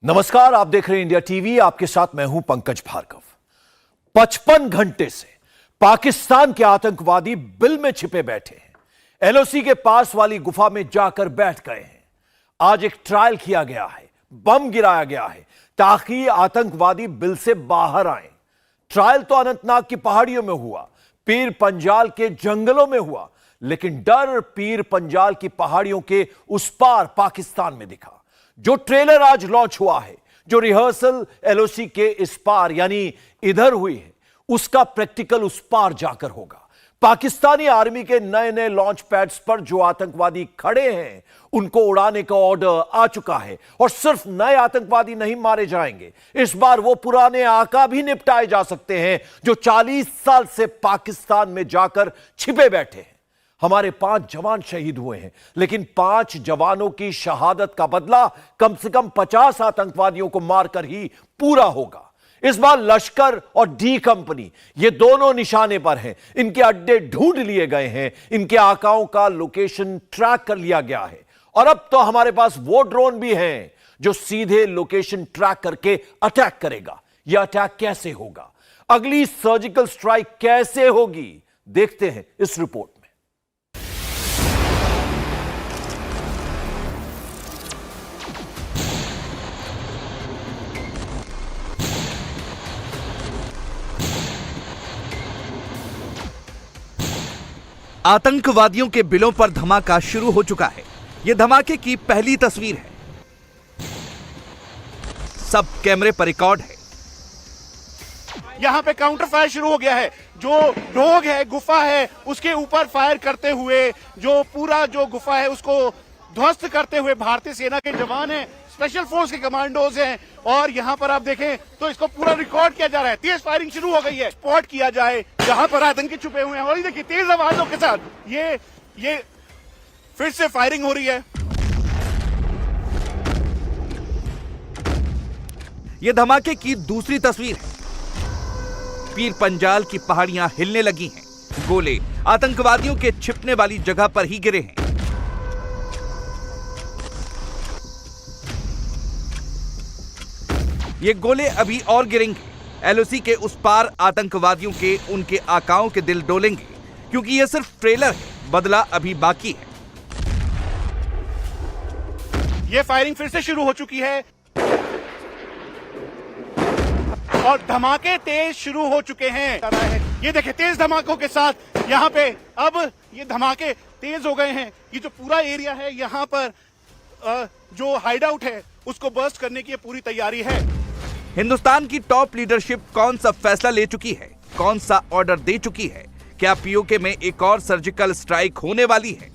नमस्कार, आप देख रहे हैं इंडिया टीवी। आपके साथ मैं हूं पंकज भार्गव। 55 घंटे से पाकिस्तान के आतंकवादी बिल में छिपे बैठे हैं। एलओसी के पास वाली गुफा में जाकर बैठ गए हैं। आज एक ट्रायल किया गया है, बम गिराया गया है ताकि आतंकवादी बिल से बाहर आए। ट्रायल तो अनंतनाग की पहाड़ियों में हुआ, पीर पंजाल के जंगलों में हुआ, लेकिन डर पीर पंजाल की पहाड़ियों के उस पार पाकिस्तान में दिखा। जो ट्रेलर आज लॉन्च हुआ है, जो रिहर्सल एलओसी के इस पार यानी इधर हुई है, उसका प्रैक्टिकल उस पार जाकर होगा। पाकिस्तानी आर्मी के नए नए लॉन्च पैड्स पर जो आतंकवादी खड़े हैं, उनको उड़ाने का ऑर्डर आ चुका है। और सिर्फ नए आतंकवादी नहीं मारे जाएंगे, इस बार वो पुराने आका भी निपटाए जा सकते हैं जो 40 साल से पाकिस्तान में जाकर छिपे बैठे हैं। हमारे 5 जवान शहीद हुए हैं, लेकिन 5 जवानों की शहादत का बदला कम से कम 50 आतंकवादियों को मारकर ही पूरा होगा। इस बार लश्कर और डी कंपनी ये दोनों निशाने पर हैं। इनके अड्डे ढूंढ लिए गए हैं, इनके आकाओं का लोकेशन ट्रैक कर लिया गया है। और अब तो हमारे पास वो ड्रोन भी हैं जो सीधे लोकेशन ट्रैक करके अटैक करेगा। यह अटैक कैसे होगा, अगली सर्जिकल स्ट्राइक कैसे होगी, देखते हैं इस रिपोर्ट में। आतंकवादियों के बिलों पर धमाका शुरू हो चुका है। यह धमाके की पहली तस्वीर है। सब कैमरे पर रिकॉर्ड है। यहाँ पे काउंटर फायर शुरू हो गया है। जो रोग है, गुफा है, उसके ऊपर फायर करते हुए जो पूरा जो गुफा है उसको ध्वस्त करते हुए भारतीय सेना के जवान हैं, स्पेशल फोर्स के कमांडोज हैं। और यहाँ पर आप देखें तो इसको पूरा रिकॉर्ड किया जा रहा है। तेज फायरिंग शुरू हो गई है, स्पॉट किया जाए जहां पर आतंकी छुपे हुए हैं। और ये देखिए तेज आवाजों के साथ ये फिर से फायरिंग हो रही है। यह धमाके की दूसरी तस्वीर है। पीर पंजाल की पहाड़ियां हिलने लगी हैं। गोले आतंकवादियों के छिपने वाली जगह पर ही गिरे हैं। ये गोले अभी और गिरेंगे। एलओसी के उस पार आतंकवादियों के उनके आकाओं के दिल डोलेंगे, क्योंकि यह सिर्फ ट्रेलर है, बदला अभी बाकी है। ये फायरिंग फिर से शुरू हो चुकी है और धमाके तेज शुरू हो चुके हैं। ये देखिए तेज धमाकों के साथ यहाँ पे अब ये धमाके तेज हो गए हैं। ये जो पूरा एरिया है यहाँ पर जो हाइड आउट है उसको बर्स्ट करने की पूरी तैयारी है। हिंदुस्तान की टॉप लीडरशिप कौन सा फैसला ले चुकी है, कौन सा ऑर्डर दे चुकी है? क्या पीओके में एक और सर्जिकल स्ट्राइक होने वाली है?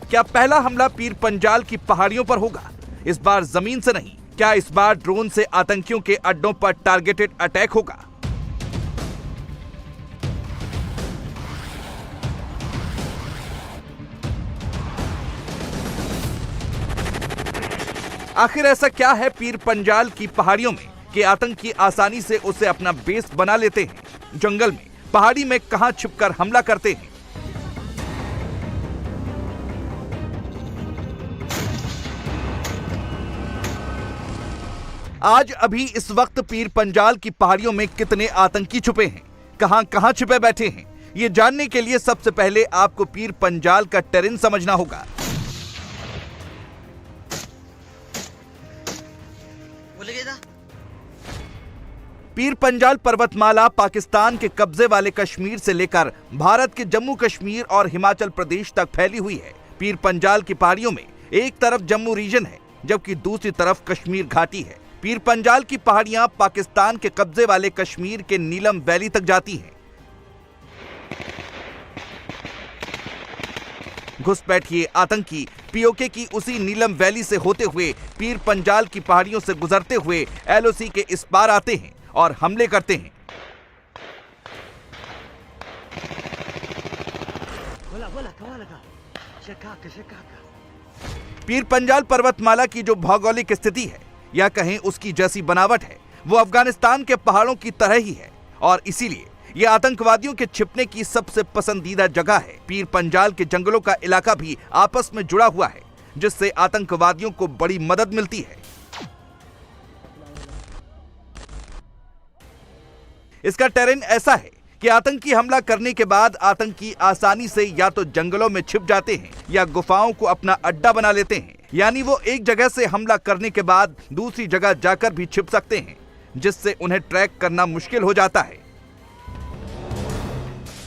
क्या पहला हमला पीर पंजाल की पहाड़ियों पर होगा? इस बार जमीन से नहीं, क्या इस बार ड्रोन से आतंकियों के अड्डों पर टारगेटेड अटैक होगा? आखिर ऐसा क्या है पीर पंजाल की पहाड़ियों में कि आतंकी आसानी से उसे अपना बेस बना लेते हैं? जंगल में, पहाड़ी में कहां छुपकर हमला करते हैं? आज अभी इस वक्त पीर पंजाल की पहाड़ियों में कितने आतंकी छुपे हैं, कहां कहां छुपे बैठे हैं, ये जानने के लिए सबसे पहले आपको पीर पंजाल का टेरेन समझना होगा। पीर पंजाल पर्वतमाला पाकिस्तान के कब्जे वाले कश्मीर से लेकर भारत के जम्मू कश्मीर और हिमाचल प्रदेश तक फैली हुई है। पीर पंजाल की पहाड़ियों में एक तरफ जम्मू रीजन है, जबकि दूसरी तरफ कश्मीर घाटी है। पीर पंजाल की पहाड़ियां पाकिस्तान के कब्जे वाले कश्मीर के नीलम वैली तक जाती हैं। घुसपैठिए आतंकी पीओके की उसी नीलम वैली से होते हुए पीर पंजाल की पहाड़ियों से गुजरते हुए एलओसी के इस पार आते हैं और हमले करते हैं। पीर पंजाल पर्वतमाला की जो भौगोलिक स्थिति है या कहें उसकी जैसी बनावट है, वो अफगानिस्तान के पहाड़ों की तरह ही है और इसीलिए ये आतंकवादियों के छिपने की सबसे पसंदीदा जगह है। पीर पंजाल के जंगलों का इलाका भी आपस में जुड़ा हुआ है। जिससे आतंकवादियों को बड़ी मदद मिलती है। इसका टेरेन ऐसा है कि आतंकी हमला करने के बाद आतंकी आसानी से या तो जंगलों में छिप जाते हैं या गुफाओं को अपना अड्डा बना लेते हैं। यानी वो एक जगह से हमला करने के बाद दूसरी जगह जाकर भी छिप सकते हैं, जिससे उन्हें ट्रैक करना मुश्किल हो जाता है।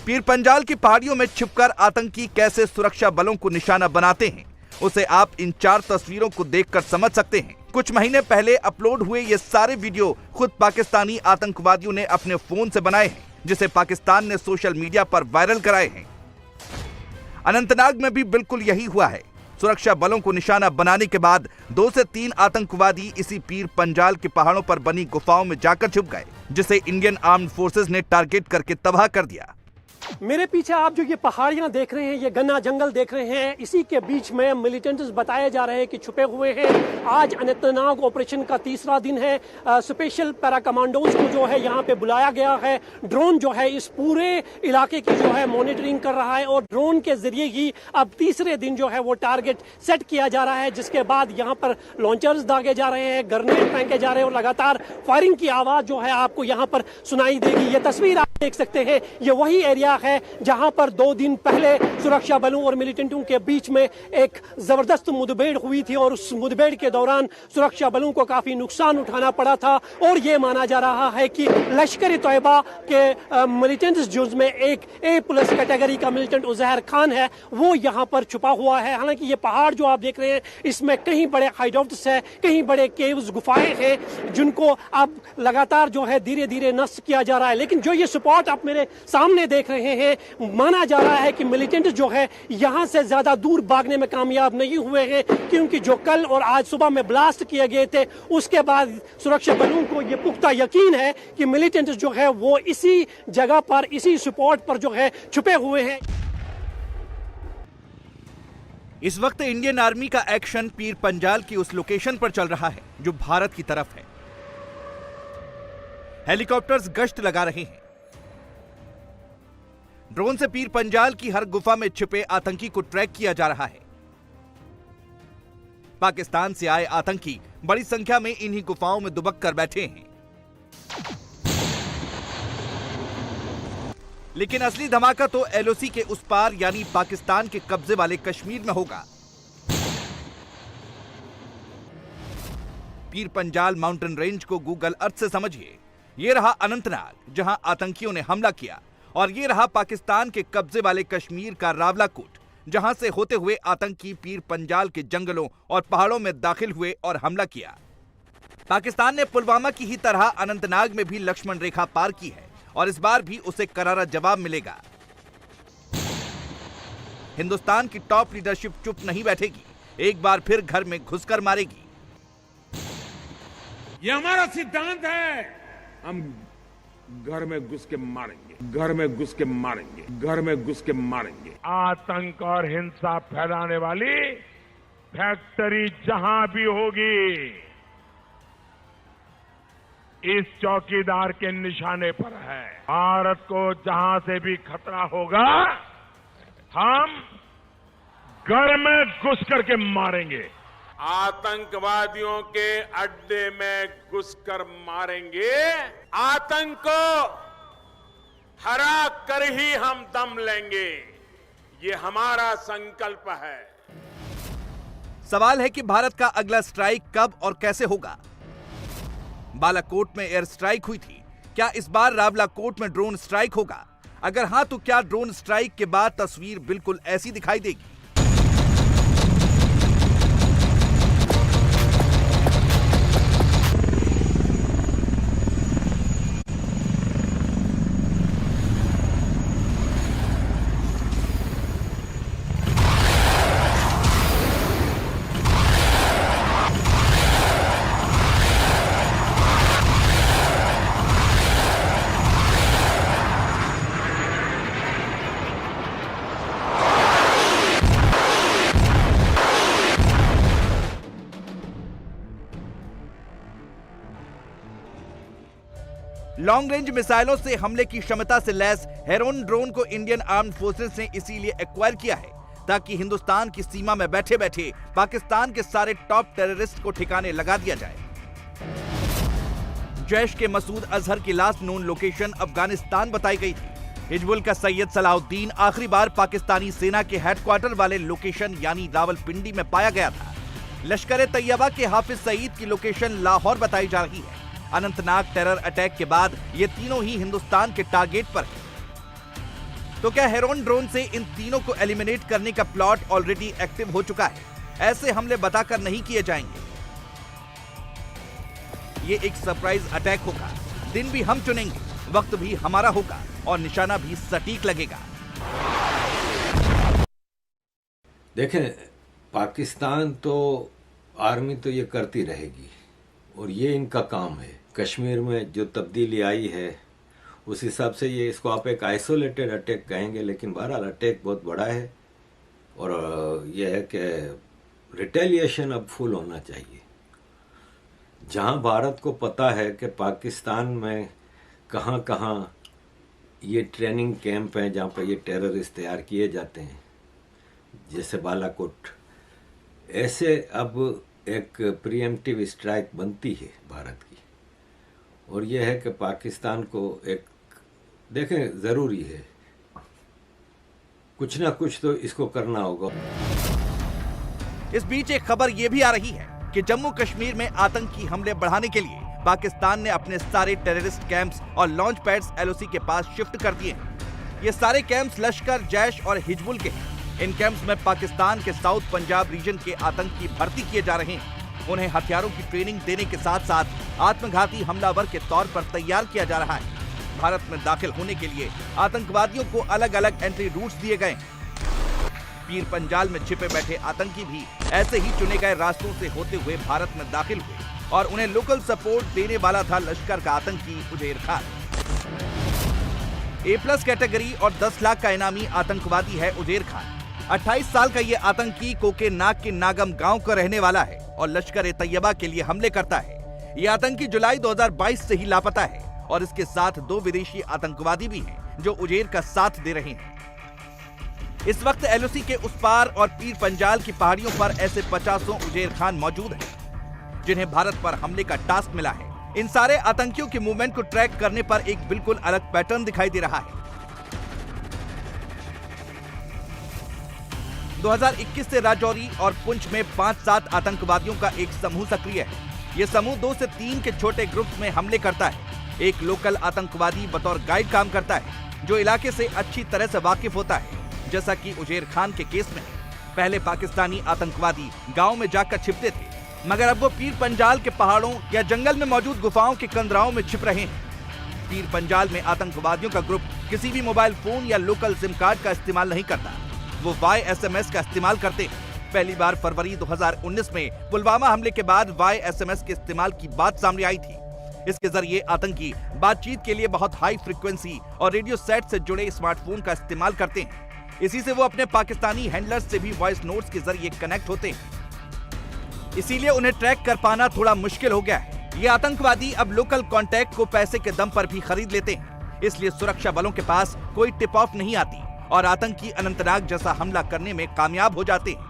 पीर पंजाल की पहाड़ियों में छिपकर आतंकी कैसे सुरक्षा बलों को निशाना बनाते हैं, उसे आप इन 4 तस्वीरों को देखकर समझ सकते हैं। कुछ महीने पहले अपलोड हुए ये सारे वीडियो खुद पाकिस्तानी आतंकवादियों ने अपने फोन से बनाए हैं, जिसे पाकिस्तान ने सोशल मीडिया पर वायरल कराए हैं। अनंतनाग में भी बिल्कुल यही हुआ है। सुरक्षा बलों को निशाना बनाने के बाद 2 से 3 आतंकवादी इसी पीर पंजाल के पहाड़ों पर बनी गुफाओं में जाकर छुप गए, जिसे इंडियन आर्म्ड फोर्सेस ने टारगेट करके तबाह कर दिया। मेरे पीछे आप जो ये पहाड़ियां देख रहे हैं, ये घना जंगल देख रहे हैं, इसी के बीच में मिलिटेंट्स बताए जा रहे हैं कि छुपे हुए हैं। आज अनंतनाग ऑपरेशन का 3रा दिन है। स्पेशल पैरा कमांडोज को जो है यहाँ पे बुलाया गया है। ड्रोन जो है इस पूरे इलाके की जो है मॉनिटरिंग कर रहा है और ड्रोन के जरिए ही अब 3रे दिन जो है वो टारगेट सेट किया जा रहा है, जिसके बाद यहाँ पर लॉन्चर्स दागे जा रहे हैं, ग्रेनेड फेंके जा रहे हैं और लगातार फायरिंग की आवाज जो है आपको यहाँ पर सुनाई देगी। ये तस्वीर आप देख सकते हैं, ये वही एरिया है जहां पर 2 दिन पहले सुरक्षा बलों और मिलिटेंटों के बीच में एक जबरदस्त मुठभेड़ हुई थी और उस मुठभेड़ के दौरान सुरक्षा बलों को काफी नुकसान उठाना पड़ा था। और यह माना जा रहा है कि लश्कर तैयबा के मिलिटेंट्स जिसमें एक A+ कैटेगरी का मिलिटेंट उजैर खान है, वो यहां पर छुपा हुआ है। हालांकि ये पहाड़ जो आप देख रहे हैं, इसमें कहीं बड़े हाइडआउट्स है, कहीं बड़े केव्स गुफाएं हैं, जिनको अब लगातार जो है धीरे धीरे नष्ट किया जा रहा है। लेकिन जो ये स्पॉट आप मेरे सामने देख रहे हैं, माना जा रहा है कि मिलिटेंट जो है यहां से ज्यादा दूर भागने में कामयाब नहीं हुए हैं, क्योंकि जो कल और आज सुबह में ब्लास्ट किए गए थे, उसके बाद सुरक्षा बलों को यह पुख्ता यकीन है कि मिलिटेंट जो है वो इसी जगह पर, इसी स्पॉट पर जो है छुपे हुए हैं। इस वक्त इंडियन आर्मी का एक्शन पीर पंजाल की उस लोकेशन पर चल रहा है जो भारत की तरफ है। हेलीकॉप्टर्स गश्त लगा रहे हैं। ड्रोन से पीर पंजाल की हर गुफा में छिपे आतंकी को ट्रैक किया जा रहा है। पाकिस्तान से आए आतंकी बड़ी संख्या में इन्हीं गुफाओं में दुबक कर बैठे हैं। लेकिन असली धमाका तो LOC के उस पार यानी पाकिस्तान के कब्जे वाले कश्मीर में होगा। पीर पंजाल माउंटेन रेंज को गूगल अर्थ से समझिए। यह रहा अनंतनाग जहां आतंकियों ने हमला किया, और ये रहा पाकिस्तान के कब्जे वाले कश्मीर का रावलाकोट, जहां से होते हुए आतंकी पीर पंजाल के जंगलों और पहाड़ों में दाखिल हुए और हमला किया। पाकिस्तान ने पुलवामा की ही तरह अनंतनाग में भी लक्ष्मण रेखा पार की है और इस बार भी उसे करारा जवाब मिलेगा। हिंदुस्तान की टॉप लीडरशिप चुप नहीं बैठेगी, एक बार फिर घर में घुसकर मारेगी। ये हमारा सिद्धांत है। हम घर में घुस के मारेंगे, घर में घुस के मारेंगे, घर में घुस के मारेंगे। आतंक और हिंसा फैलाने वाली फैक्ट्री जहां भी होगी, इस चौकीदार के निशाने पर है। भारत को जहां से भी खतरा होगा, हम घर में घुस करके मारेंगे। आतंकवादियों के अड्डे में घुसकर मारेंगे। आतंक को हरा कर ही हम दम लेंगे, ये हमारा संकल्प है। सवाल है कि भारत का अगला स्ट्राइक कब और कैसे होगा। बालाकोट में एयर स्ट्राइक हुई थी, क्या इस बार रावलाकोट में ड्रोन स्ट्राइक होगा? अगर हां तो क्या ड्रोन स्ट्राइक के बाद तस्वीर बिल्कुल ऐसी दिखाई देगी? लॉन्ग रेंज मिसाइलों से हमले की क्षमता से लैस हेरोन ड्रोन को इंडियन आर्म्ड फोर्सेस ने इसीलिए एक्वायर किया है ताकि हिंदुस्तान की सीमा में बैठे बैठे पाकिस्तान के सारे टॉप टेररिस्ट को ठिकाने लगा दिया जाए। जैश के मसूद अजहर की लास्ट नोन लोकेशन अफगानिस्तान बताई गई थी। हिजबुल का सैयद सलाउद्दीन आखिरी बार पाकिस्तानी सेना के हेडक्वार्टर वाले लोकेशन यानी रावलपिंडी में पाया गया था। लश्कर तैयबा के हाफिज सईद की लोकेशन लाहौर बताई जा रही है। अनंतनाग टेरर अटैक के बाद ये तीनों ही हिंदुस्तान के टारगेट पर हैं। तो क्या हेरोन ड्रोन से इन तीनों को एलिमिनेट करने का प्लॉट ऑलरेडी एक्टिव हो चुका है? ऐसे हमले बताकर नहीं किए जाएंगे। ये एक सरप्राइज अटैक होगा। दिन भी हम चुनेंगे, वक्त भी हमारा होगा और निशाना भी सटीक लगेगा। देखें, पाकिस्तान तो आर्मी तो ये करती रहेगी और ये इनका काम है। कश्मीर में जो तब्दीली आई है उस हिसाब से ये इसको आप एक आइसोलेटेड अटैक कहेंगे, लेकिन बहरहाल अटैक बहुत बड़ा है और यह है कि रिटेलिएशन अब फुल होना चाहिए। जहां भारत को पता है कि पाकिस्तान में कहां कहां ये ट्रेनिंग कैंप हैं जहां पर ये टेररिस्ट तैयार किए जाते हैं, जैसे बालाकोट, ऐसे अब एक प्रीएम्प्टिव स्ट्राइक बनती है भारत की। और यह है कि पाकिस्तान को एक देखें ज़रूरी है, कुछ ना कुछ तो इसको करना होगा। इस बीच एक खबर यह भी आ रही है कि जम्मू कश्मीर में आतंकी हमले बढ़ाने के लिए पाकिस्तान ने अपने सारे टेररिस्ट कैंप्स और लॉन्च पैड्स एलओसी के पास शिफ्ट कर दिए हैं। ये सारे कैंप्स लश्कर, जैश और हिजबुल के हैं। इन कैंप्स में पाकिस्तान के साउथ पंजाब रीजन के आतंकी भर्ती किए जा रहे हैं। उन्हें हथियारों की ट्रेनिंग देने के साथ साथ आत्मघाती हमलावर के तौर पर तैयार किया जा रहा है। भारत में दाखिल होने के लिए आतंकवादियों को अलग अलग एंट्री रूट्स दिए गए हैं। पीर पंजाल में छिपे बैठे आतंकी भी ऐसे ही चुने गए रास्तों से होते हुए भारत में दाखिल हुए और उन्हें लोकल सपोर्ट देने वाला था लश्कर का आतंकी उजैर खान। A+ कैटेगरी और 10 लाख का इनामी आतंकवादी है उजैर खान। 28 साल का ये आतंकी कोके नाग के नागम गांव का रहने वाला है और लश्कर तैयबा के लिए हमले करता है। ये आतंकी जुलाई 2022 से ही लापता है और इसके साथ 2 विदेशी आतंकवादी भी हैं जो उजैर का साथ दे रहे हैं। इस वक्त एलओसी के उस पार और पीर पंजाल की पहाड़ियों पर ऐसे 50 उजैर खान मौजूद हैं जिन्हें भारत पर हमले का टास्क मिला है। इन सारे आतंकियों के मूवमेंट को ट्रैक करने पर एक बिल्कुल अलग पैटर्न दिखाई दे रहा है। 2021 से राजौरी और पुंछ में 5-7 आतंकवादियों का एक समूह सक्रिय है। ये समूह 2 से 3 के छोटे ग्रुप्स में हमले करता है। एक लोकल आतंकवादी बतौर गाइड काम करता है जो इलाके से अच्छी तरह से वाकिफ होता है, जैसा कि उजैर खान के केस में। पहले पाकिस्तानी आतंकवादी गांव में जाकर छिपते थे, मगर अब वो पीर पंजाल के पहाड़ों या जंगल में मौजूद गुफाओं के कंदराओं में छिप रहे हैं। पीर पंजाल में आतंकवादियों का ग्रुप किसी भी मोबाइल फोन या लोकल सिम कार्ड का इस्तेमाल नहीं करता, वो YSMS का इस्तेमाल करते हैं। पहली बार फरवरी 2019 में पुलवामा हमले के बाद YSMS के इस्तेमाल की बात सामने आई थी। इसके जरिए आतंकी बातचीत के लिए बहुत हाई फ्रीक्वेंसी और रेडियो सेट से जुड़े स्मार्टफोन का इस्तेमाल करते हैं। इसी से वो अपने पाकिस्तानी हैंडलर्स से भी वॉइस नोट्स के जरिए कनेक्ट होते हैं। इसीलिए उन्हें ट्रैक कर पाना थोड़ा मुश्किल हो गया है। ये आतंकवादी अब लोकल कॉन्टैक्ट को पैसे के दम पर भी खरीद लेते हैं, इसलिए सुरक्षा बलों के पास कोई टिप ऑफ नहीं आती और आतंकी अनंतनाग जैसा हमला करने में कामयाब हो जाते हैं।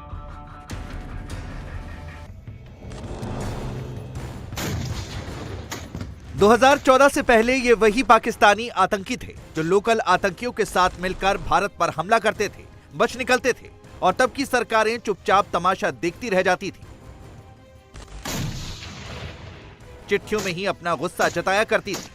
– 2014 से पहले ये वही पाकिस्तानी आतंकी थे जो लोकल आतंकियों के साथ मिलकर भारत पर हमला करते थे, बच निकलते थे और तब की सरकारें चुपचाप तमाशा देखती रह जाती थी, चिट्ठियों में ही अपना गुस्सा जताया करती थी।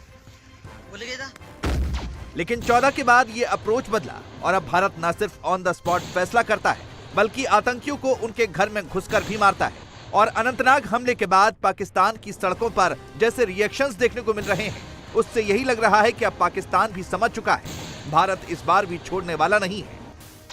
लेकिन 14 के बाद ये अप्रोच बदला और अब भारत न सिर्फ ऑन द स्पॉट फैसला करता है बल्कि आतंकियों को उनके घर में घुसकर भी मारता है। और अनंतनाग हमले के बाद पाकिस्तान की सड़कों पर जैसे रिएक्शंस देखने को मिल रहे हैं, उससे यही लग रहा है कि अब पाकिस्तान भी समझ चुका है भारत इस बार भी छोड़ने वाला नहीं है,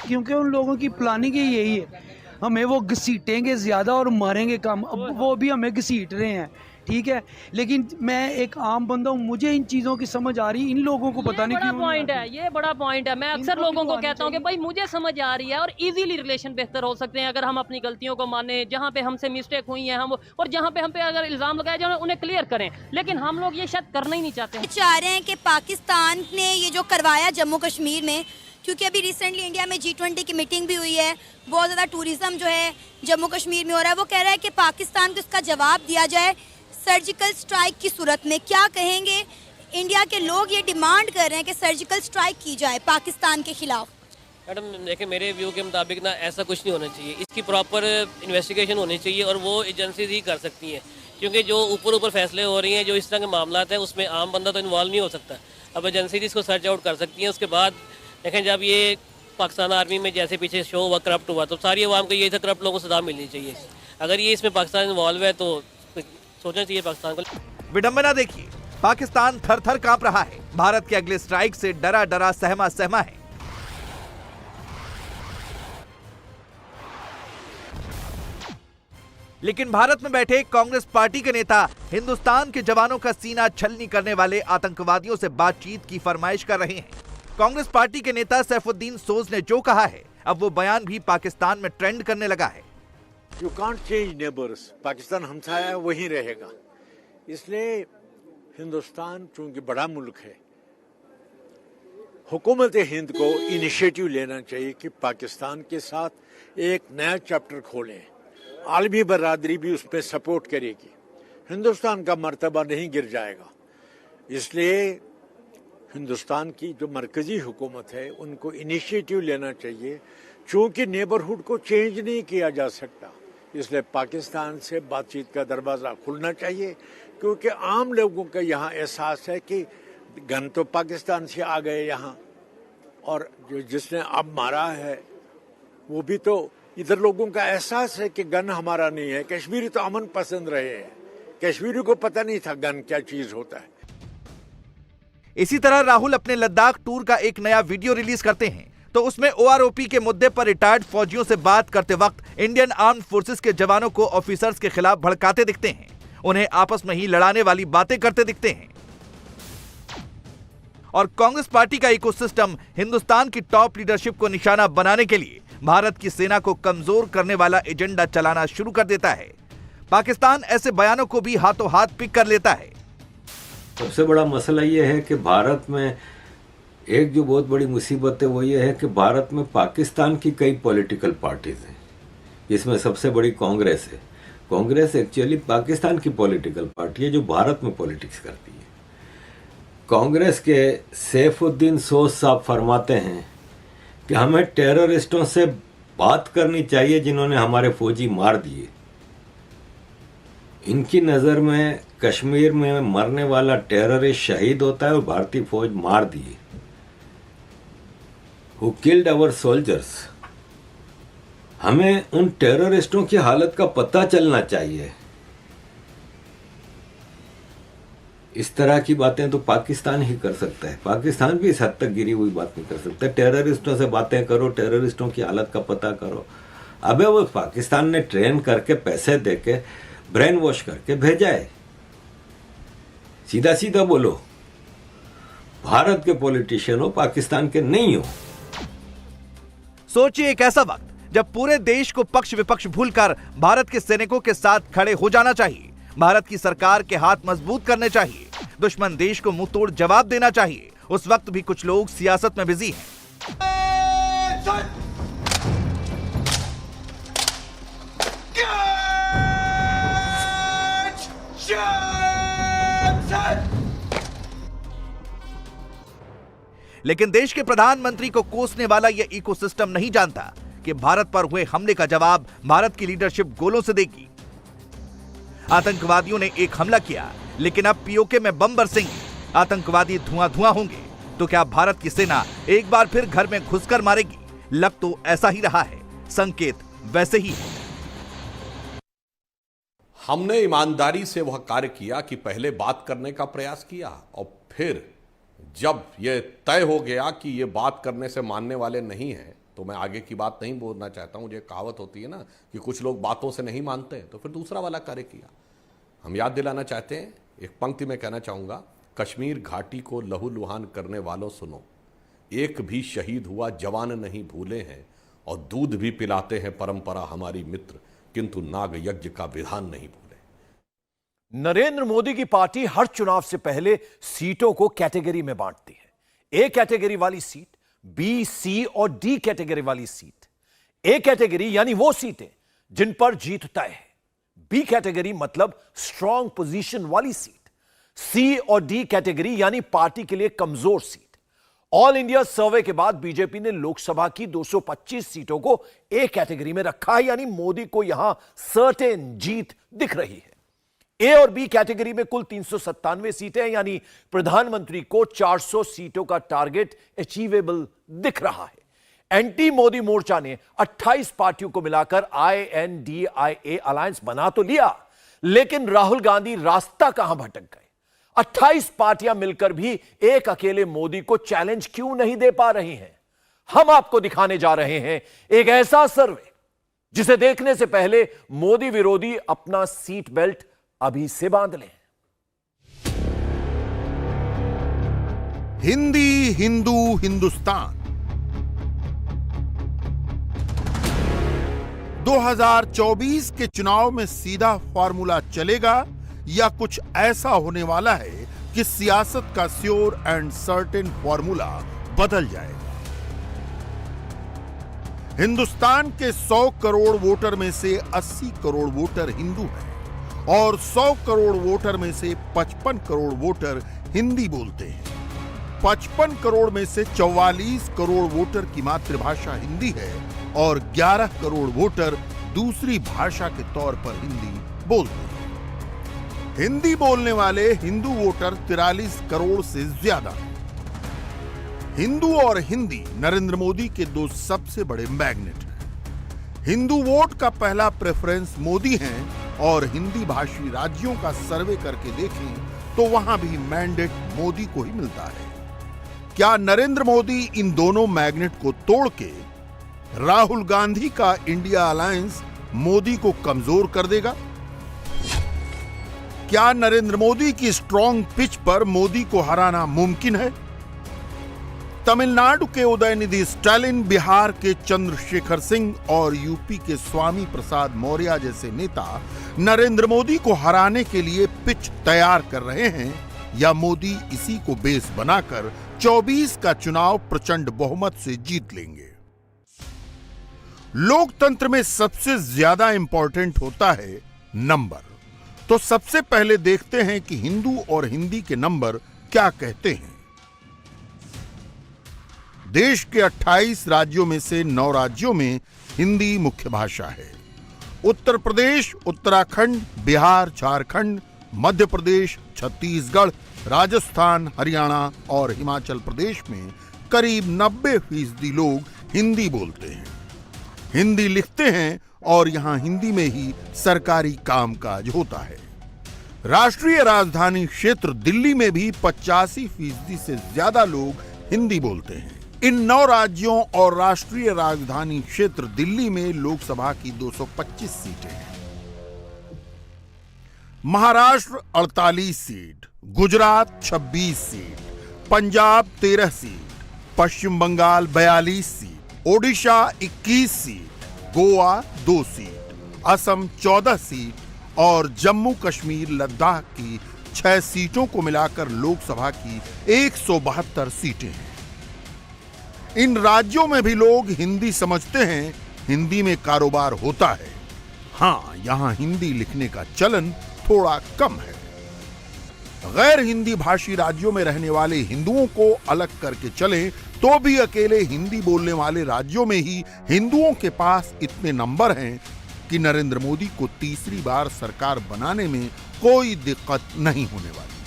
क्योंकि उन लोगों की प्लानिंग ही यही है, हमें वो घसीटेंगे ज्यादा और मारेंगे कम। अब वो भी हमें घसीट रहे हैं, ठीक है, लेकिन मैं एक आम बंदा हूँ, मुझे इन चीज़ों की समझ आ रही, इन लोगों को पता नहीं क्यों। पॉइंट है, ये बड़ा पॉइंट है। मैं अक्सर लोगों को कहता हूँ कि भाई मुझे समझ आ रही है और इजीली रिलेशन बेहतर हो सकते हैं अगर हम अपनी गलतियों को माने, जहाँ पे हमसे मिस्टेक हुई है हम, और जहाँ पे हम पे अगर इल्जाम लगाया जाए उन्हें क्लियर करें। लेकिन हम लोग ये शायद करना ही नहीं चाहते चाह रहे हैं कि पाकिस्तान ने ये जो करवाया जम्मू कश्मीर में, क्योंकि अभी रिसेंटली इंडिया में G20 की मीटिंग भी हुई है, बहुत ज़्यादा टूरिज्म जो है जम्मू कश्मीर में हो रहा है। वो कह रहा है कि पाकिस्तान को इसका जवाब दिया जाए सर्जिकल स्ट्राइक की सूरत में। क्या कहेंगे? इंडिया के लोग ये डिमांड कर रहे हैं कि सर्जिकल स्ट्राइक की जाए पाकिस्तान के खिलाफ। मैडम देखिए, मेरे व्यू के मुताबिक ना ऐसा कुछ नहीं होना चाहिए। इसकी प्रॉपर इन्वेस्टिगेशन होनी चाहिए और वो एजेंसीज ही कर सकती हैं, क्योंकि जो ऊपर फैसले हो रही हैं, जो इस तरह के मामला हैं, उसमें आम बंदा तो इन्वॉल्व नहीं हो सकता। अब एजेंसीज इसको सर्च आउट कर सकती हैं। उसके बाद देखें, जब ये पाकिस्तान आर्मी में जैसे पीछे शो हुआ, करप्ट हुआ, तो सारी अवाम को यही था करप्ट लोगों को सजा मिलनी चाहिए। अगर ये इसमें पाकिस्तान इन्वॉल्व है तो सोचना चाहिए पाकिस्तान को। विडंबना देखिए, पाकिस्तान थर थर कांप रहा है। भारत के अगले स्ट्राइक से डरा डरा सहमा सहमा है। लेकिन भारत में बैठे कांग्रेस पार्टी के नेता हिंदुस्तान के जवानों का सीना छलनी करने वाले आतंकवादियों से बातचीत की फरमाइश कर रहे हैं। कांग्रेस पार्टी के नेता सैफुद्दीन सोज ने जो कहा है, अब वो बयान भी पाकिस्तान में ट्रेंड करने लगा है। You can't change neighbours, Pakistan हमसाया है वहीं रहेगा। इसलिए हिंदुस्तान चूंकि बड़ा मुल्क है, हुकूमत हिंद को इनिशिएटिव लेना चाहिए कि पाकिस्तान के साथ एक नया चैप्टर खोलें। आलमी बरादरी भी उसमें सपोर्ट करेगी, हिंदुस्तान का मर्तबा नहीं गिर जाएगा। इसलिए हिंदुस्तान की जो मरकजी हुकूमत है उनको इनिशिएटिव लेना चाहिए। चूंकि नेबरहुड को चेंज नहीं किया जा सकता, इसलिए पाकिस्तान से बातचीत का दरवाज़ा खुलना चाहिए, क्योंकि आम लोगों का यहाँ एहसास है कि गन तो पाकिस्तान से आ गए यहाँ, और जो जिसने अब मारा है वो भी तो इधर लोगों का एहसास है कि गन हमारा नहीं है। कश्मीरी तो अमन पसंद रहे हैं, कश्मीरी को पता नहीं था गन क्या चीज होता है। इसी तरह राहुल अपने लद्दाख टूर का एक नया वीडियो रिलीज करते हैं, तो उसमें OROP के मुद्दे पर रिटायर्ड फौजियों से बात करते वक्त इंडियन आर्म्ड फोर्सेस के जवानों को ऑफिसर्स के खिलाफ भड़काते दिखते हैं, उन्हें आपस में ही लड़ाने वाली बातें करते दिखते हैं। और कांग्रेस पार्टी का इकोसिस्टम हिंदुस्तान की टॉप लीडरशिप को निशाना बनाने के लिए भारत की सेना को कमजोर करने वाला एजेंडा चलाना शुरू कर देता है। पाकिस्तान ऐसे बयानों को भी हाथों हाथ पिक कर लेता है। सबसे बड़ा मसला ये है कि भारत में एक जो बहुत बड़ी मुसीबत है वो ये है कि भारत में पाकिस्तान की कई पॉलिटिकल पार्टीज हैं। इसमें सबसे बड़ी कांग्रेस है। कांग्रेस एक्चुअली पाकिस्तान की पॉलिटिकल पार्टी है जो भारत में पॉलिटिक्स करती है। कांग्रेस के सैफुद्दीन सोज साहब फरमाते हैं कि हमें टेररिस्टों से बात करनी चाहिए जिन्होंने हमारे फौजी मार दिए। इनकी नज़र में कश्मीर में मरने वाला टेररिस्ट शहीद होता है और भारतीय फौज मार दिए। Who killed our soldiers. हमें उन टेररिस्टों की हालत का पता चलना चाहिए। इस तरह की बातें तो पाकिस्तान ही कर सकता है। पाकिस्तान भी इस हद तक गिरी हुई बात नहीं कर सकता। टेररिस्टों से बातें करो, टेररिस्टों की हालत का पता करो। अबे वो पाकिस्तान ने ट्रेन करके पैसे देके ब्रेन वॉश करके भेजा है। सीधा सीधा बोलो, भारत के पॉलिटिशियन हो, पाकिस्तान के नहीं हो। सोचिए एक ऐसा वक्त जब पूरे देश को पक्ष विपक्ष भूलकर भारत के सैनिकों के साथ खड़े हो जाना चाहिए। भारत की सरकार के हाथ मजबूत करने चाहिए। दुश्मन देश को मुंह तोड़ जवाब देना चाहिए। उस वक्त भी कुछ लोग सियासत में बिजी हैं। लेकिन देश के प्रधानमंत्री को कोसने वाला यह इकोसिस्टम नहीं जानता कि भारत पर हुए हमले का जवाब भारत की लीडरशिप गोलों से देगी। आतंकवादियों ने एक हमला किया, लेकिन अब पीओके में बम बरसेंगे, आतंकवादी धुआं धुआं होंगे। तो क्या भारत की सेना एक बार फिर घर में घुसकर मारेगी? लग तो ऐसा ही रहा है, संकेत वैसे ही है। हमने ईमानदारी से वह कार्य किया कि पहले बात करने का प्रयास किया, और फिर जब यह तय हो गया कि ये बात करने से मानने वाले नहीं हैं, तो मैं आगे की बात नहीं बोलना चाहता हूँ। मुझे कहावत होती है ना कि कुछ लोग बातों से नहीं मानते हैं, तो फिर दूसरा वाला कार्य किया। हम याद दिलाना चाहते हैं, एक पंक्ति में कहना चाहूँगा, कश्मीर घाटी को लहूलुहान करने वालों सुनो, एक भी शहीद हुआ जवान नहीं भूले हैं, और दूध भी पिलाते हैं परंपरा हमारी मित्र, किंतु नाग यज्ञ का विधान नहीं भूले। नरेंद्र मोदी की पार्टी हर चुनाव से पहले सीटों को कैटेगरी में बांटती है। ए कैटेगरी वाली सीट बी, सी और डी कैटेगरी वाली सीट। ए कैटेगरी यानी वो सीटें जिन पर जीत तय है। बी कैटेगरी मतलब स्ट्रॉन्ग पोजीशन वाली सीट। सी और डी कैटेगरी यानी पार्टी के लिए कमजोर सीट। ऑल इंडिया सर्वे के बाद बीजेपी ने लोकसभा की 225 सीटों को ए कैटेगरी में रखा है, यानी मोदी को यहां सर्टेन जीत दिख रही है। ए और बी कैटेगरी में कुल 397 सीटें, यानी प्रधानमंत्री को 400 सीटों का टारगेट अचीवेबल दिख रहा है। एंटी मोदी मोर्चा ने 28 पार्टियों को मिलाकर INDIA अलायंस बना तो लिया, लेकिन राहुल गांधी रास्ता कहां भटक गए। 28 पार्टियां मिलकर भी एक अकेले मोदी को चैलेंज क्यों नहीं दे पा रही हैं? हम आपको दिखाने जा रहे हैं एक ऐसा सर्वे जिसे देखने से पहले मोदी विरोधी अपना सीट बेल्ट अभी से बांध लें। हिंदी, हिंदू, हिंदुस्तान 2024 के चुनाव में सीधा फॉर्मूला चलेगा या कुछ ऐसा होने वाला है कि सियासत का श्योर एंड सर्टेन फॉर्मूला बदल जाएगा। हिंदुस्तान के 100 करोड़ वोटर में से 80 करोड़ वोटर हिंदू हैं और 100 करोड़ वोटर में से 55 करोड़ वोटर हिंदी बोलते हैं। 55 करोड़ में से 44 करोड़ वोटर की मातृभाषा हिंदी है और 11 करोड़ वोटर दूसरी भाषा के तौर पर हिंदी बोलते हैं। हिंदी बोलने वाले हिंदू वोटर 43 करोड़ से ज्यादा हैं। हिंदू और हिंदी नरेंद्र मोदी के दो सबसे बड़े मैग्नेट हैं। हिंदू वोट का पहला प्रेफरेंस मोदी हैं और हिंदी भाषी राज्यों का सर्वे करके देखें तो वहां भी मैंडेट मोदी को ही मिलता है। क्या नरेंद्र मोदी इन दोनों मैग्नेट को तोड़ के राहुल गांधी का इंडिया अलायंस मोदी को कमजोर कर देगा? क्या नरेंद्र मोदी की स्ट्रॉन्ग पिच पर मोदी को हराना मुमकिन है? तमिलनाडु के उदयनिधि स्टालिन, बिहार के चंद्रशेखर सिंह और यूपी के स्वामी प्रसाद मौर्य जैसे नेता नरेंद्र मोदी को हराने के लिए पिच तैयार कर रहे हैं या मोदी इसी को बेस बनाकर 24 का चुनाव प्रचंड बहुमत से जीत लेंगे? लोकतंत्र में सबसे ज्यादा इंपॉर्टेंट होता है नंबर। तो सबसे पहले देखते हैं कि हिंदू और हिंदी के नंबर क्या कहते हैं। देश के 28 राज्यों में से 9 राज्यों में हिंदी मुख्य भाषा है। उत्तर प्रदेश, उत्तराखंड, बिहार, झारखंड, मध्य प्रदेश, छत्तीसगढ़, राजस्थान, हरियाणा और हिमाचल प्रदेश में करीब 90% लोग हिंदी बोलते हैं, हिंदी लिखते हैं और यहां हिंदी में ही सरकारी कामकाज होता है। राष्ट्रीय राजधानी क्षेत्र दिल्ली में भी 85% से ज्यादा लोग हिंदी बोलते हैं। इन 9 राज्यों और राष्ट्रीय राजधानी क्षेत्र दिल्ली में लोकसभा की 225 सीटें हैं। Maharashtra 48 seat, Gujarat 26 seat, Punjab 13 seat, Paschim Bangal 42 seat, Odisha 21 seat, Goa 2 seat, Assam 14 seat और जम्मू कश्मीर लद्दाख की 6 सीटों को मिलाकर लोकसभा की 172 सीटें हैं। इन राज्यों में भी लोग हिंदी समझते हैं, हिंदी में कारोबार होता है। हां, यहां हिंदी लिखने का चलन थोड़ा कम है। गैर हिंदी भाषी राज्यों में रहने वाले हिंदुओं को अलग करके चलें तो भी अकेले हिंदी बोलने वाले राज्यों में ही हिंदुओं के पास इतने नंबर हैं कि नरेंद्र मोदी को तीसरी बार सरकार बनाने में कोई दिक्कत नहीं होने वाली।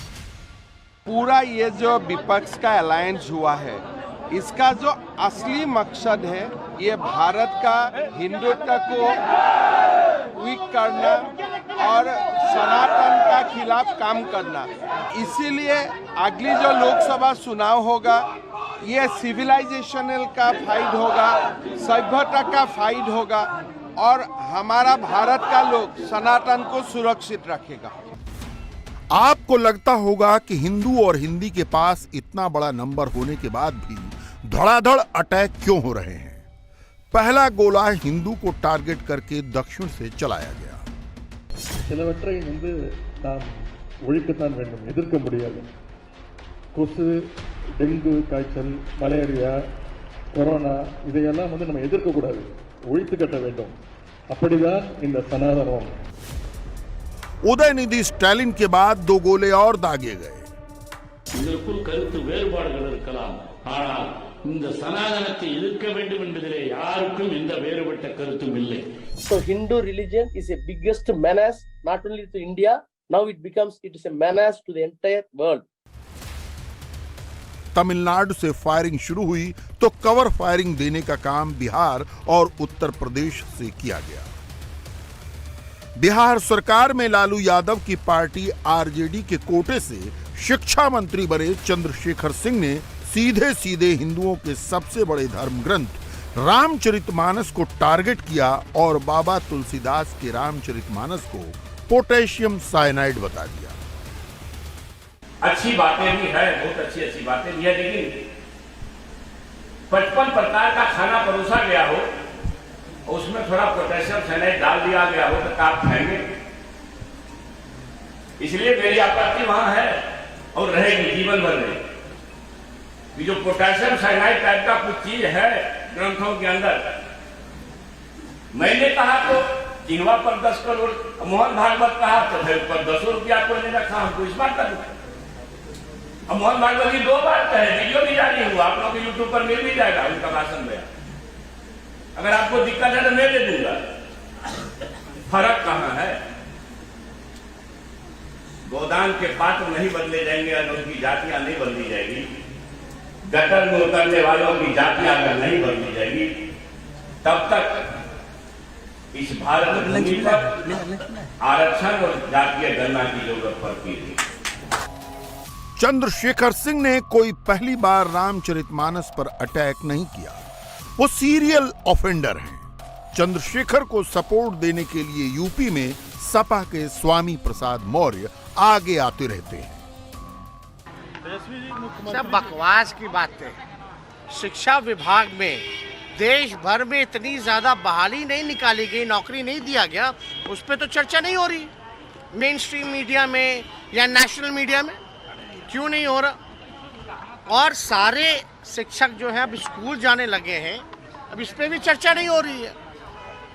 पूरा ये जो विपक्ष का अलायंस हुआ है, इसका जो असली मकसद है ये भारत का हिंदुत्व को वीक करना और सनातन का खिलाफ काम करना। इसीलिए अगली जो लोकसभा चुनाव होगा ये सिविलाइजेशनल का फाइट होगा, सभ्यता का फाइट होगा और हमारा भारत का लोग सनातन को सुरक्षित रखेगा। आपको लगता होगा कि हिंदू और हिंदी के पास इतना बड़ा नंबर होने के बाद भी धड़ाधड़ अटैक क्यों हो रहे हैं? पहला गोला हिंदू को टारगेट करके दक्षिण से चलाया गया। சிலவற்றை நாம் ஒழிக்கத்தான் வேண்டும், எதிர்க்க முடியாது. கொசு, டெங்கு காய்ச்சல், மலேரியா, கொரோனா இதையெல்லாம் நம்ம எதிர்க்கக்கூடாது, ஒழித்து கட்ட வேண்டும். அப்படிதான் இந்த சனாதனம். उदयनिधि स्टालिन के बाद 2 गोले और दागे गए. இதற்குள் கருத்து வேறுபாடுகள் இருக்கலாம், ஆனால் இந்த சனாதனத்தை எதிர்க்க வேண்டும் என்பதிலே யாருக்கும் எந்த வேறுபட்ட கருத்தும் இல்லை. So Hindu religion is a biggest menace not only to India, now it is a menace to the entire world. Tamil Nadu से फायरिंग शुरू हुई तो कवर फायरिंग देने का काम बिहार और उत्तर प्रदेश से किया गया. बिहार सरकार में लालू यादव की पार्टी आरजेडी के कोटे से शिक्षा मंत्री बने चंद्रशेखर सिंह ने सीधे सीधे हिंदुओं के सबसे बड़े धर्म ग्रंथ रामचरितमानस को टारगेट किया और बाबा तुलसीदास के रामचरितमानस को पोटेशियम साइनाइड बता दिया. अच्छी बातें भी है, बहुत अच्छी बातें भी है, लेकिन 55 प्रकार का खाना परोसा गया हो, उसमें थोड़ा पोटेशियम साइनाइड डाल दिया गया हो तो आप खाएंगे. इसलिए मेरी आपत्ति वहां है और रहेगी जीवन भर में. जो पोटेशियम साइनाइड टाइप का कुछ चीज है ग्रंथों के अंदर, मैंने कहा तो जिनवा पर 10 करोड़, मोहन भागवत कहा तो फिर पर 10 रुपया कोई ने रखा, हमको इस बात का दुख. अब मोहन भागवत की 2 बार कहे, वीडियो भी जारी हुआ, आप लोग यूट्यूब पर मिल भी जाएगा उनका भाषण में. अगर आपको दिक्कत है तो मैं दे दूंगा. फर्क कहां है? गोदान के पात्र नहीं बदले जाएंगे और उनकी जातियां नहीं बदली जाएगी. गटर में उतरने वालों की जातियां अगर नहीं बदली जाएगी तब तक इस भारत भूमि पर आरक्षण और जातीय गणना की जरूरत पड़ती थी. चंद्रशेखर सिंह ने कोई पहली बार रामचरितमानस पर अटैक नहीं किया. वो सीरियल ऑफेंडर हैं. चंद्रशेखर को सपोर्ट देने के लिए यूपी में सपा के स्वामी प्रसाद मौर्य आगे आते रहते हैं. सब बकवास की बातें. शिक्षा विभाग में देश भर में इतनी ज्यादा बहाली नहीं निकाली गई, नौकरी नहीं दिया गया, उस पर तो चर्चा नहीं हो रही मेन स्ट्रीम मीडिया में या नेशनल मीडिया में. क्यों नहीं हो रहा? और सारे शिक्षक जो है अब स्कूल जाने लगे हैं, अब इस पे भी चर्चा नहीं हो रही है.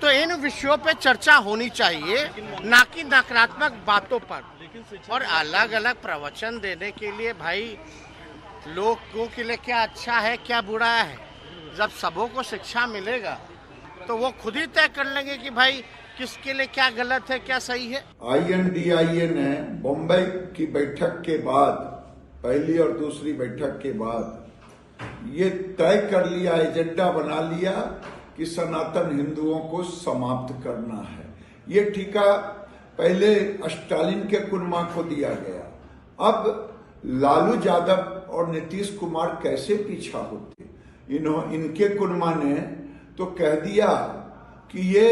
तो इन विषयों पे चर्चा होनी चाहिए, ना कि नकारात्मक बातों पर. और अलग अलग प्रवचन देने के लिए भाई लोगों के लिए क्या अच्छा है क्या बुरा है, जब सबों को शिक्षा मिलेगा तो वो खुद ही तय कर लेंगे कि भाई किसके लिए क्या गलत है क्या सही है. INDIA ने बम्बई की बैठक के बाद, पहली और दूसरी बैठक के बाद ये तय कर लिया, एजेंडा बना लिया कि सनातन हिंदुओं को समाप्त करना है. ये ठेका पहले स्टालिन के कुनमा को दिया गया, अब लालू यादव और नीतीश कुमार कैसे पीछा होते. इनके कुनमा ने तो कह दिया कि ये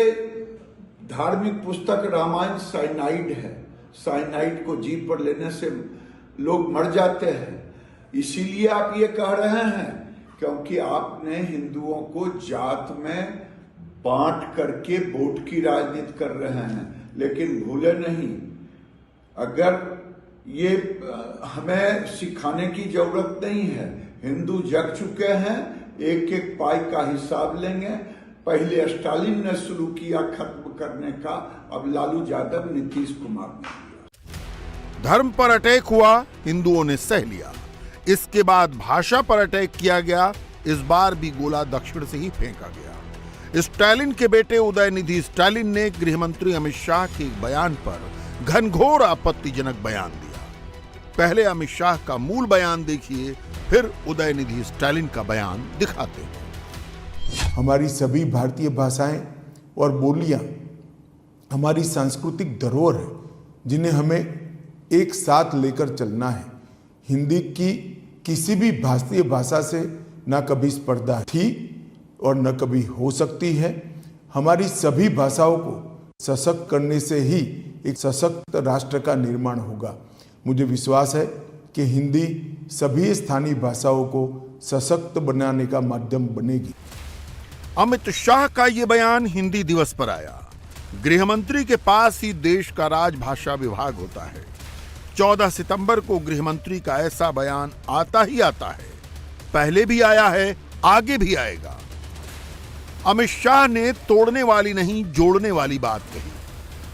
धार्मिक पुस्तक रामायण साइनाइड है, साइनाइड को जीभ पर लेने से लोग मर जाते हैं, इसीलिए आप ये कह रहे हैं क्योंकि आपने हिंदुओं को जात में बांट करके वोट की राजनीति कर रहे हैं. लेकिन भूले नहीं, अगर ये हमें सिखाने की जरूरत नहीं है. हिंदू जग चुके हैं, एक एक पाई का हिसाब लेंगे. पहले स्टालिन ने शुरू किया खत्म करने का, अब लालू यादव नीतीश कुमार ने किया. धर्म पर अटैक हुआ, हिंदुओं ने सह लिया. इसके बाद भाषा पर अटैक किया गया. इस बार भी गोला दक्षिण से ही फेंका गया. स्टालिन के बेटे उदयनिधि स्टालिन ने गृह मंत्री अमित शाह के एक बयान पर घनघोर आपत्तिजनक बयान दिया. पहले अमित शाह का मूल बयान देखिए, फिर उदयनिधि स्टालिन का बयान दिखाते हैं. हमारी सभी भारतीय भाषाएं और बोलियां हमारी सांस्कृतिक धरोहर है, जिन्हें हमें एक साथ लेकर चलना है. हिंदी की किसी भी भारतीय भाषा से न कभी स्पर्धा थी और न कभी हो सकती है. हमारी सभी भाषाओं को सशक्त करने से ही एक सशक्त राष्ट्र का निर्माण होगा. मुझे विश्वास है कि हिंदी सभी स्थानीय भाषाओं को सशक्त बनाने का माध्यम बनेगी. अमित शाह का ये बयान हिंदी दिवस पर आया. गृह मंत्री के पास ही देश का राजभाषा विभाग होता है. 14 सितंबर को गृह मंत्री का ऐसा बयान आता ही आता है. पहले भी आया है आगे भी आएगा। अमित शाह ने तोड़ने वाली नहीं जोड़ने वाली बात कही,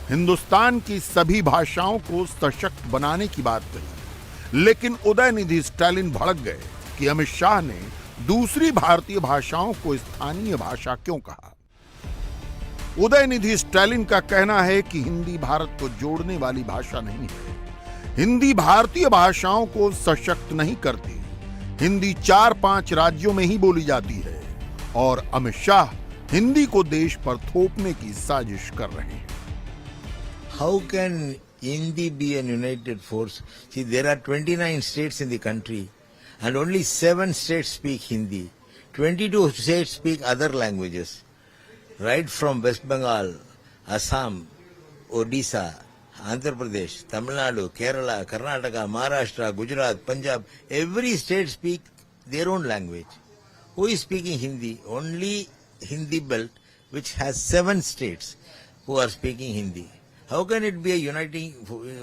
हिंदुस्तान की सभी भाषाओं को सशक्त बनाने की बात कही, लेकिन उदयनिधि स्टालिन भड़क गए कि अमित शाह ने दूसरी भारतीय भाषाओं को स्थानीय भाषा क्यों कहा। उदयनिधि स्टालिन का कहना है कि हिंदी भारत को जोड़ने वाली भाषा नहीं है, हिंदी भारतीय भाषाओं को सशक्त नहीं करती, हिंदी 4-5 राज्यों में ही बोली जाती है और अमित शाह हिंदी को देश पर थोपने की साजिश कर रहे हैं। How can Hindi be an united force? See, there are 29 states in the country and only 7 states speak Hindi. 22 states speak other languages. Right from West Bengal, Assam, Odisha, Andhra Pradesh, Tamil Nadu, Kerala, Karnataka, Maharashtra, Gujarat, Punjab, every state speak their own language. Who is speaking Hindi? Only Hindi belt, which has 7 states who are speaking Hindi. How can it be a uniting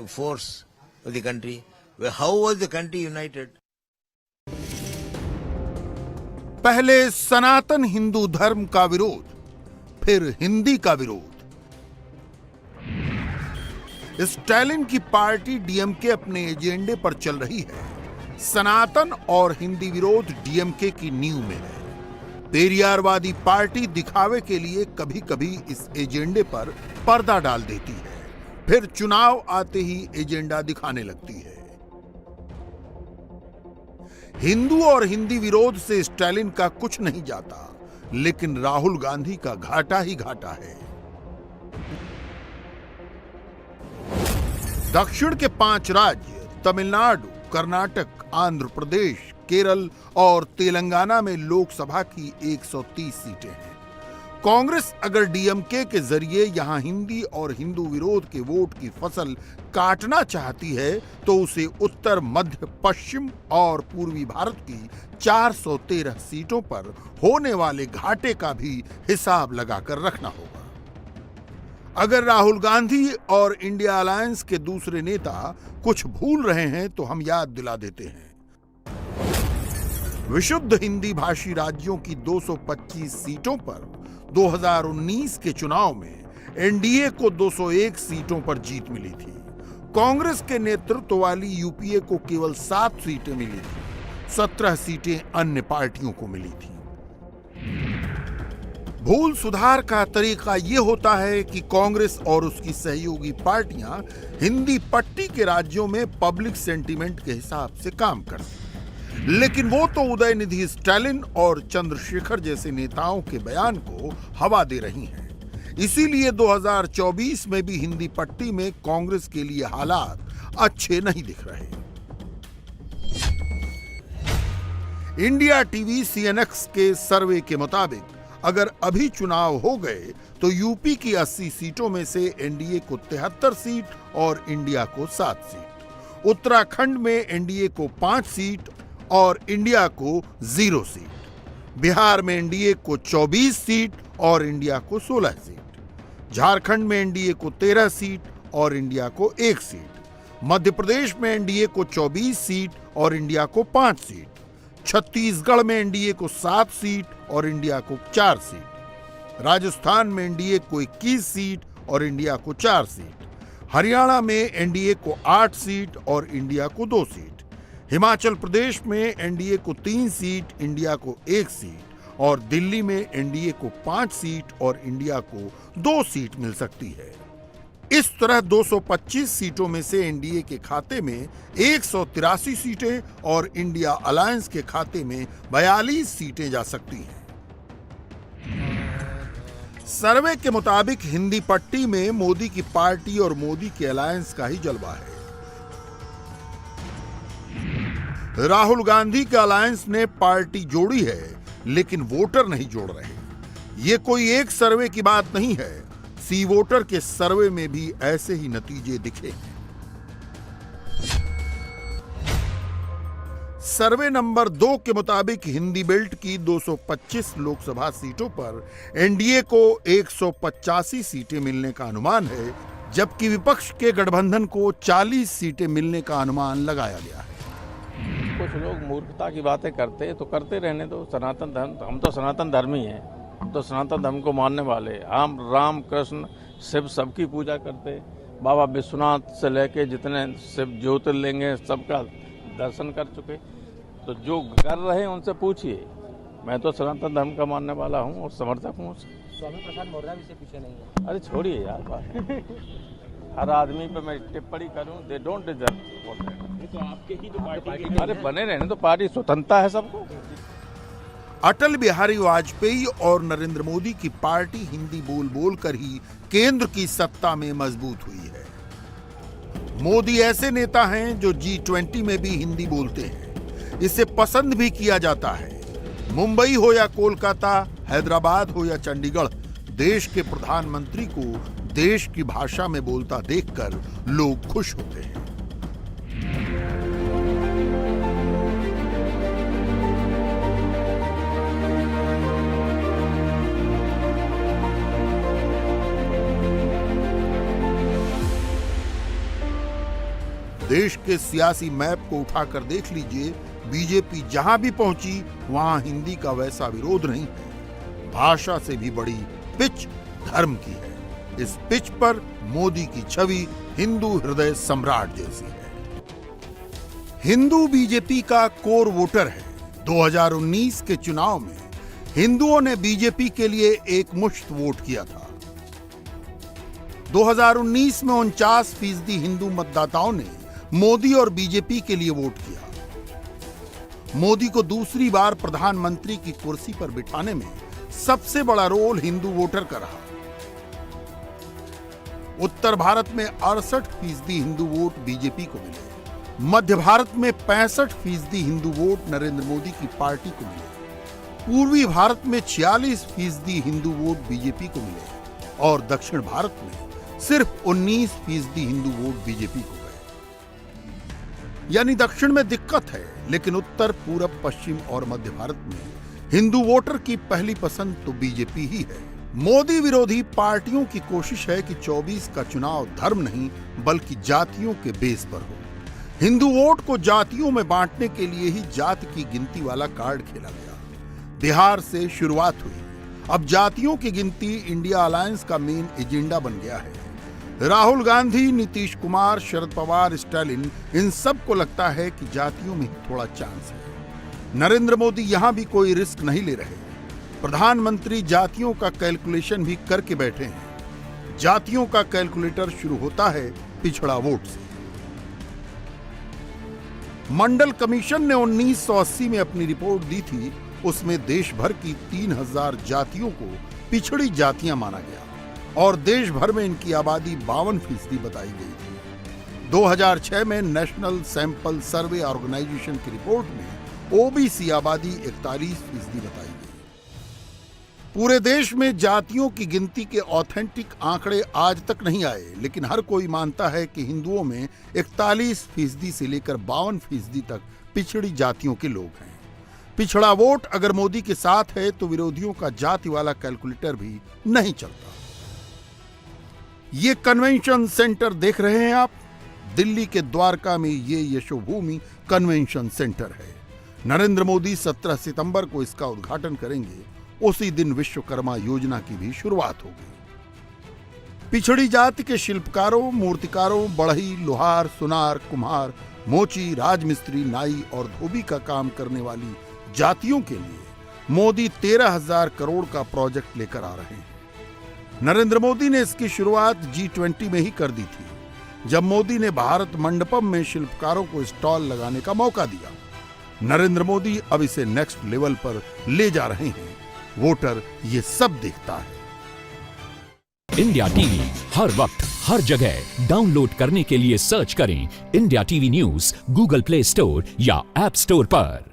force of the country? How was the country united? पहले सनातन हिंदू धर्म का विरोध, फिर हिंदी का विरोध। Stalin की party DMK अपने एजेंडे पर चल रही है। सनातन और हिंदी विरोध डीएमके की नींव में है। पेरियारवादी पार्टी दिखावे के लिए कभी कभी इस एजेंडे पर पर्दा डाल देती है, फिर चुनाव आते ही एजेंडा दिखाने लगती है। हिंदू और हिंदी विरोध से स्टालिन का कुछ नहीं जाता, लेकिन राहुल गांधी का घाटा ही घाटा है। दक्षिण के 5 राज्य तमिलनाडु, कर्नाटक, आंध्र प्रदेश, केरल और तेलंगाना में लोकसभा की 130 सीटें हैं। कांग्रेस अगर डीएमके के जरिए यहां हिंदी और हिंदू विरोध के वोट की फसल काटना चाहती है तो उसे उत्तर, मध्य, पश्चिम और पूर्वी भारत की 413 सीटों पर होने वाले घाटे का भी हिसाब लगाकर रखना होगा। अगर राहुल गांधी और इंडिया अलायंस के दूसरे नेता कुछ भूल रहे हैं तो हम याद दिला देते हैं। विशुद्ध हिंदी भाषी राज्यों की 225 सीटों पर 2019 के चुनाव में एनडीए को 201 सीटों पर जीत मिली थी। कांग्रेस के नेतृत्व वाली यूपीए को केवल 7 सीटें मिली थी, 17 सीटें अन्य पार्टियों को मिली थी। भूल सुधार का तरीका यह होता है कि कांग्रेस और उसकी सहयोगी पार्टियां हिंदी पट्टी के राज्यों में पब्लिक सेंटीमेंट के हिसाब से काम करती, लेकिन वो तो उदयनिधि स्टालिन और चंद्रशेखर जैसे नेताओं के बयान को हवा दे रही हैं। इसीलिए 2024 में भी हिंदी पट्टी में कांग्रेस के लिए हालात अच्छे नहीं दिख रहे। इंडिया टीवी सीएनएक्स के सर्वे के मुताबिक अगर अभी चुनाव हो गए तो यूपी की 80 सीटों में से एनडीए को 73 सीट और इंडिया को 7 सीट, उत्तराखंड में एनडीए को 5 सीट और इंडिया को 0 सीट, बिहार में एनडीए को 24 सीट और इंडिया को 16 सीट, झारखंड में एनडीए को 13 सीट और इंडिया को 1 सीट, मध्य प्रदेश में एनडीए को 24 सीट और इंडिया को 5 सीट, छत्तीसगढ़ में एनडीए को 7 सीट और इंडिया को 4 सीट, राजस्थान में एनडीए को 21 सीट और इंडिया को 4 सीट, हरियाणा में एनडीए को 8 सीट और इंडिया को 2 सीट, हिमाचल प्रदेश में एनडीए को 3 सीट, इंडिया को 1 सीट और दिल्ली में एनडीए को 5 सीट और इंडिया को 2 सीट मिल सकती है। इस तरह 225 सीटों में से एनडीए के खाते में 183 सीटें और इंडिया अलायंस के खाते में 42 सीटें जा सकती हैं। सर्वे के मुताबिक हिंदी पट्टी में मोदी की पार्टी और मोदी के अलायंस का ही जलवा है। राहुल गांधी के अलायंस ने पार्टी जोड़ी है लेकिन वोटर नहीं जोड़ रहे। ये कोई एक सर्वे की बात नहीं है, सी वोटर के सर्वे में भी ऐसे ही नतीजे दिखे हैं। सर्वे नंबर 2 के मुताबिक हिंदी बेल्ट की 225 लोकसभा सीटों पर एनडीए को 185 सीटें मिलने का अनुमान है, जबकि विपक्ष के गठबंधन को 40 सीटें मिलने का अनुमान लगाया गया है। कुछ लोग मूर्खता की बातें करते तो करते रहने दो। सनातन धर्म, हम तो सनातन धर्मी हैं, हम तो सनातन धर्म को मानने वाले। हम राम कृष्ण शिव सबकी पूजा करते। बाबा विश्वनाथ से लेके जितने शिव ज्योतिर्लिंग हैं सबका दर्शन कर चुके। तो जो कर रहे हैं उनसे पूछिए। मैं तो सनातन धर्म का मानने वाला हूँ और समर्थक हूँ। स्वामी प्रसाद मौर्य भी से पीछे नहीं है। अरे छोड़िए यार बात। हर आदमी पे मैं टिप्पणी करूं, दे डोंट डिजर्व। तो आपके ही तो पार्टी, अरे बने रहने तो पार्टी स्वतंत्रता है सबको। अटल बिहारी वाजपेयी और नरेंद्र मोदी की पार्टी हिंदी बोल बोल कर ही केंद्र की सत्ता में मजबूत हुई है। मोदी ऐसे नेता हैं जो G20 में भी हिंदी बोलते हैं। इसे पसंद भी किया जाता है। मुंबई हो या कोलकाता, हैदराबाद हो या चंडीगढ़, देश के प्रधानमंत्री को देश की भाषा में बोलता देखकर लोग खुश होते हैं। देश के सियासी मैप को उठाकर देख लीजिए, बीजेपी जहां भी पहुंची वहां हिंदी का वैसा विरोध नहीं है। भाषा से भी बड़ी पिच धर्म की है। इस पिच पर मोदी की छवि हिंदू हृदय सम्राट जैसी है। हिंदू बीजेपी का कोर वोटर है। 2019 के चुनाव में हिंदुओं ने बीजेपी के लिए एकमुश्त वोट किया था। 2019 में 49% हिंदू मतदाताओं ने मोदी और बीजेपी के लिए वोट किया। मोदी को दूसरी बार प्रधानमंत्री की कुर्सी पर बिठाने में सबसे बड़ा रोल हिंदू वोटर का रहा। उत्तर भारत में 68% हिंदू वोट बीजेपी को मिले। मध्य भारत में 65% हिंदू वोट नरेंद्र मोदी की पार्टी को मिले। पूर्वी भारत में 46% हिंदू वोट बीजेपी को मिले और दक्षिण भारत में सिर्फ 19% हिंदू वोट बीजेपी को गए। यानी दक्षिण में दिक्कत है, लेकिन उत्तर, पूरब, पश्चिम और मध्य भारत में हिंदू वोटर की पहली पसंद तो बीजेपी ही है। मोदी विरोधी पार्टियों की कोशिश है कि 24 का चुनाव धर्म नहीं बल्कि जातियों के बेस पर हो। हिंदू वोट को जातियों में बांटने के लिए ही जाति की गिनती वाला कार्ड खेला गया। बिहार से शुरुआत हुई, अब जातियों की गिनती इंडिया अलायंस का मेन एजेंडा बन गया है। राहुल गांधी, नीतीश कुमार, शरद पवार, स्टालिन, इन सब को लगता है कि जातियों में थोड़ा चांस है। नरेंद्र मोदी यहां भी कोई रिस्क नहीं ले रहे। प्रधानमंत्री जातियों का कैलकुलेशन भी करके बैठे हैं। जातियों का कैलकुलेटर शुरू होता है पिछड़ा वोट से। मंडल कमीशन ने 1980 में अपनी रिपोर्ट दी थी। उसमें देश भर की 3000 जातियों को पिछड़ी जातियां माना गया और देश भर में इनकी आबादी 52% बताई गई थी। 2006 में नेशनल सैंपल सर्वे ऑर्गेनाइजेशन की रिपोर्ट में ओबीसी आबादी 41% बताई गई। पूरे देश में जातियों की गिनती के ऑथेंटिक आंकड़े आज तक नहीं आए, लेकिन हर कोई मानता है कि हिंदुओं में 41% से लेकर 52% तक पिछड़ी जातियों के लोग हैं। पिछड़ा वोट अगर मोदी के साथ है तो विरोधियों का जाति वाला कैलकुलेटर भी नहीं चलता। ये कन्वेंशन सेंटर देख रहे हैं आप, दिल्ली के द्वारका में ये यशोभूमि कन्वेंशन सेंटर है। नरेंद्र मोदी 17 सितंबर को इसका उद्घाटन करेंगे। उसी दिन विश्वकर्मा योजना की भी शुरुआत होगी। पिछड़ी जाति के शिल्पकारों, मूर्तिकारों, बढ़ई, लोहार, सुनार, कुम्हार, मोची, राजमिस्त्री, नाई और धोबी का काम करने वाली जातियों के लिए मोदी 13,000 करोड़ का प्रोजेक्ट लेकर आ रहे हैं। नरेंद्र मोदी ने इसकी शुरुआत G20 में ही कर दी थी, जब मोदी ने भारत मंडपम में शिल्पकारों को स्टॉल लगाने का मौका दिया। नरेंद्र मोदी अब इसे नेक्स्ट लेवल पर ले जा रहे हैं। वोटर ये सब देखता है। इंडिया टीवी हर वक्त हर जगह डाउनलोड करने के लिए सर्च करें India TV news Google play store या ऐप स्टोर पर।